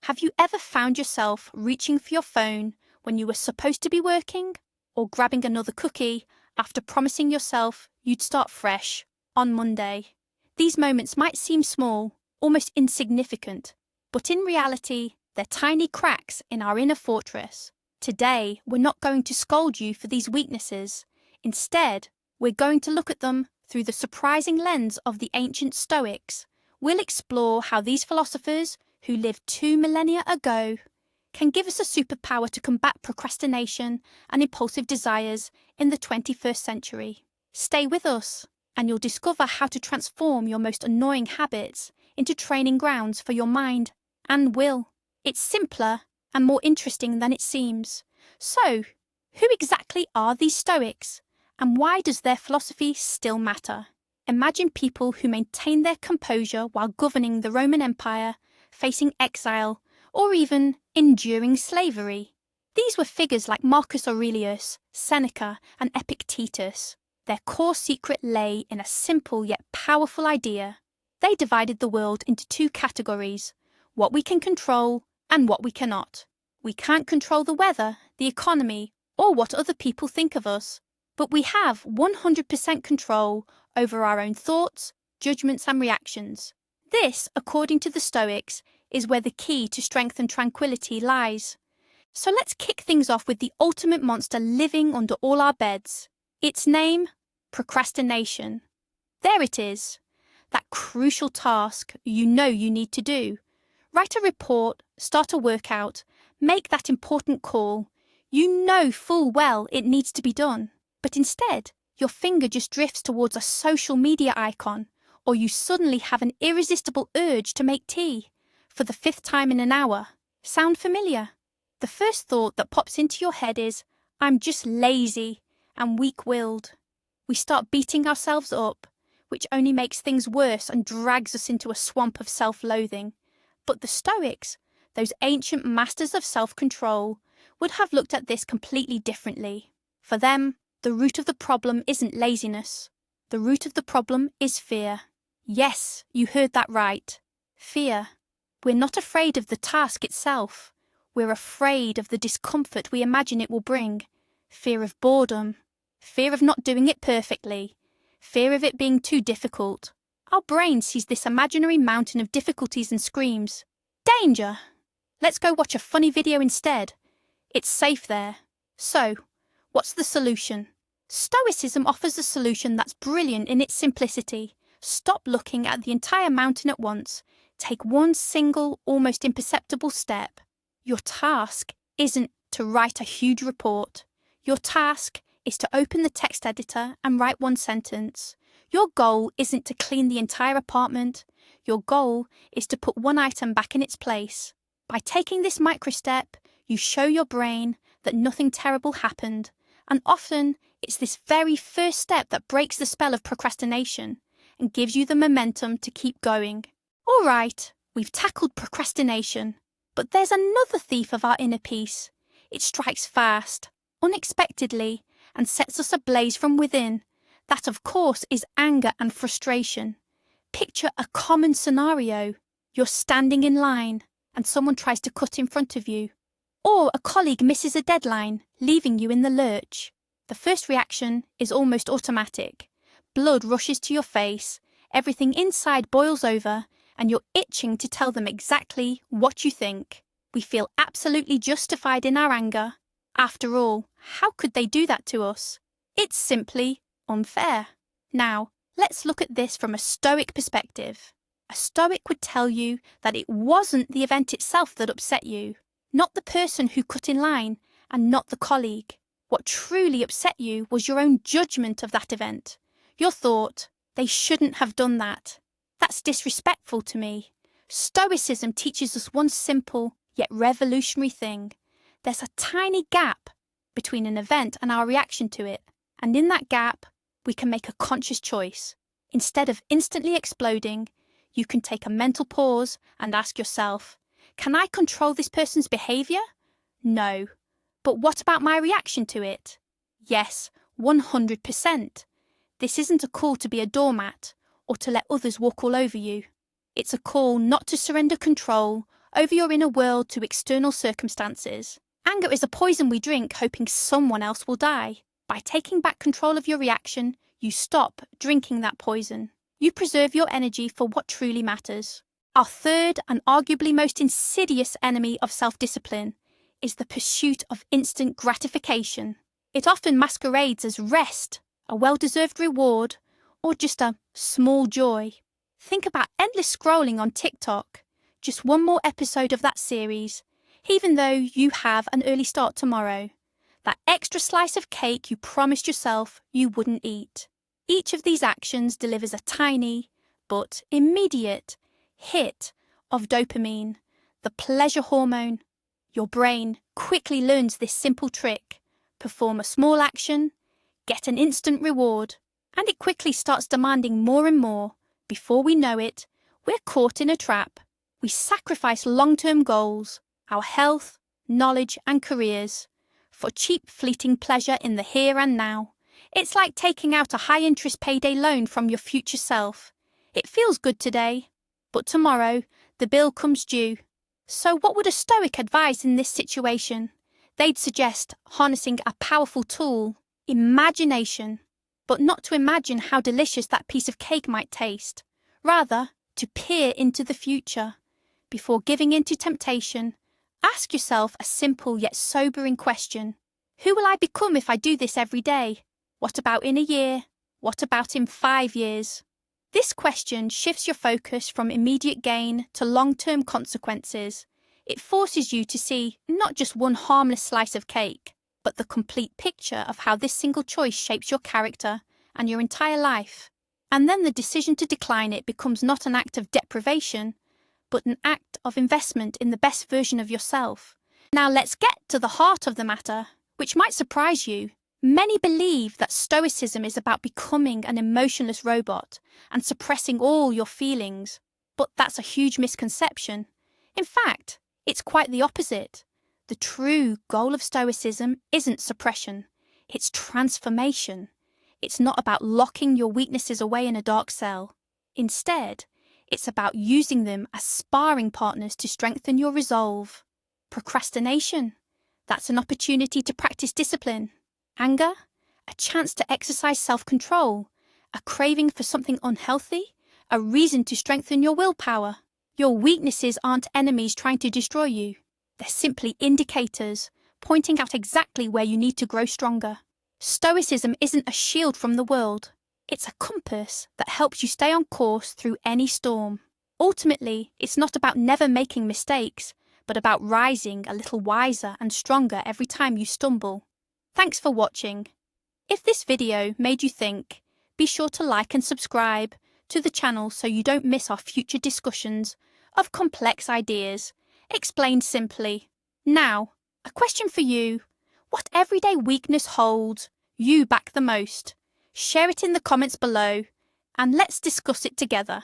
Have you ever found yourself reaching for your phone when you were supposed to be working, or grabbing another cookie after promising yourself you'd start fresh on Monday? These moments might seem small, almost insignificant, but in reality, they're tiny cracks in our inner fortress. Today, we're not going to scold you for these weaknesses. Instead, we're going to look at them through the surprising lens of the ancient Stoics. We'll explore how these philosophers, who lived 2 millennia ago, can give us a superpower to combat procrastination and impulsive desires in the 21st century. Stay with us, and you'll discover how to transform your most annoying habits into training grounds for your mind and will. It's simpler and more interesting than it seems. So, who exactly are these Stoics, and why does their philosophy still matter? Imagine people who maintained their composure while governing the Roman Empire, facing exile, or even enduring slavery. These were figures like Marcus Aurelius, Seneca, and Epictetus. Their core secret lay in a simple yet powerful idea. They divided the world into 2 categories: what we can control and what we cannot. We can't control the weather, the economy, or what other people think of us, but we have 100% control over our own thoughts, judgments, and reactions. This, according to the Stoics, is where the key to strength and tranquility lies. So let's kick things off with the ultimate monster living under all our beds. Its name? Procrastination. There it is. That crucial task you know you need to do. Write a report, start a workout, make that important call. You know full well it needs to be done. But instead, your finger just drifts towards a social media icon, or you suddenly have an irresistible urge to make tea for the 5th time in an hour. Sound familiar? The first thought that pops into your head is, I'm just lazy and weak-willed. We start beating ourselves up, which only makes things worse and drags us into a swamp of self-loathing. But the Stoics, those ancient masters of self-control, would have looked at this completely differently. For them, the root of the problem isn't laziness. The root of the problem is fear. Yes, you heard that right. Fear. We're not afraid of the task itself. We're afraid of the discomfort we imagine it will bring. Fear of boredom. Fear of not doing it perfectly. Fear of it being too difficult. Our brain sees this imaginary mountain of difficulties and screams, "Danger! Let's go watch a funny video instead. It's safe there." So, what's the solution? Stoicism offers a solution that's brilliant in its simplicity. Stop looking at the entire mountain at once. Take one single, almost imperceptible step. Your task isn't to write a huge report. Your task is to open the text editor and write one sentence. Your goal isn't to clean the entire apartment. Your goal is to put one item back in its place. By taking this micro-step, you show your brain that nothing terrible happened, and often it's this very first step that breaks the spell of procrastination and gives you the momentum to keep going. All right, we've tackled procrastination, but there's another thief of our inner peace. It strikes fast, unexpectedly, and sets us ablaze from within. That, of course, is anger and frustration. Picture a common scenario. You're standing in line, and someone tries to cut in front of you. Or a colleague misses a deadline, leaving you in the lurch. The first reaction is almost automatic. Blood rushes to your face, everything inside boils over, and you're itching to tell them exactly what you think. We feel absolutely justified in our anger. After all, how could they do that to us? It's simply unfair. Now, let's look at this from a Stoic perspective. A Stoic would tell you that it wasn't the event itself that upset you, not the person who cut in line, and not the colleague. What truly upset you was your own judgment of that event. Your thought, they shouldn't have done that. That's disrespectful to me. Stoicism teaches us one simple yet revolutionary thing. There's a tiny gap between an event and our reaction to it, and in that gap, we can make a conscious choice. Instead of instantly exploding, you can take a mental pause and ask yourself, can I control this person's behaviour? No. But what about my reaction to it? Yes, 100%. This isn't a call to be a doormat or to let others walk all over you. It's a call not to surrender control over your inner world to external circumstances. Anger is a poison we drink hoping someone else will die. By taking back control of your reaction, you stop drinking that poison. You preserve your energy for what truly matters. Our third and arguably most insidious enemy of self-discipline is the pursuit of instant gratification. It often masquerades as rest, a well-deserved reward, or just a small joy. Think about endless scrolling on TikTok. Just one more episode of that series, even though you have an early start tomorrow. That extra slice of cake you promised yourself you wouldn't eat. Each of these actions delivers a tiny, but immediate, hit of dopamine, the pleasure hormone. Your brain quickly learns this simple trick. Perform a small action, get an instant reward, and it quickly starts demanding more and more. Before we know it, we're caught in a trap. We sacrifice long-term goals, our health, knowledge, and careers, for cheap, fleeting pleasure in the here and now. It's like taking out a high-interest payday loan from your future self. It feels good today, but tomorrow the bill comes due. So what would a Stoic advise in this situation? They'd suggest harnessing a powerful tool, imagination, but not to imagine how delicious that piece of cake might taste. Rather, to peer into the future. Before giving in to temptation, ask yourself a simple yet sobering question. Who will I become if I do this every day? What about in a year? What about in 5 years? This question shifts your focus from immediate gain to long-term consequences. It forces you to see not just one harmless slice of cake, but the complete picture of how this single choice shapes your character and your entire life. And then the decision to decline it becomes not an act of deprivation, but an act of investment in the best version of yourself. Now let's get to the heart of the matter, which might surprise you. Many believe that Stoicism is about becoming an emotionless robot and suppressing all your feelings, but that's a huge misconception. In fact, it's quite the opposite. The true goal of Stoicism isn't suppression, it's transformation. It's not about locking your weaknesses away in a dark cell. Instead, it's about using them as sparring partners to strengthen your resolve. Procrastination, that's an opportunity to practice discipline. Anger, a chance to exercise self-control. A craving for something unhealthy, a reason to strengthen your willpower. Your weaknesses aren't enemies trying to destroy you. They're simply indicators, pointing out exactly where you need to grow stronger. Stoicism isn't a shield from the world. It's a compass that helps you stay on course through any storm. Ultimately, it's not about never making mistakes, but about rising a little wiser and stronger every time you stumble. Thanks for watching. If this video made you think, be sure to like and subscribe to the channel so you don't miss our future discussions of complex ideas, explained simply. Now, a question for you. What everyday weakness holds you back the most? Share it in the comments below, and let's discuss it together.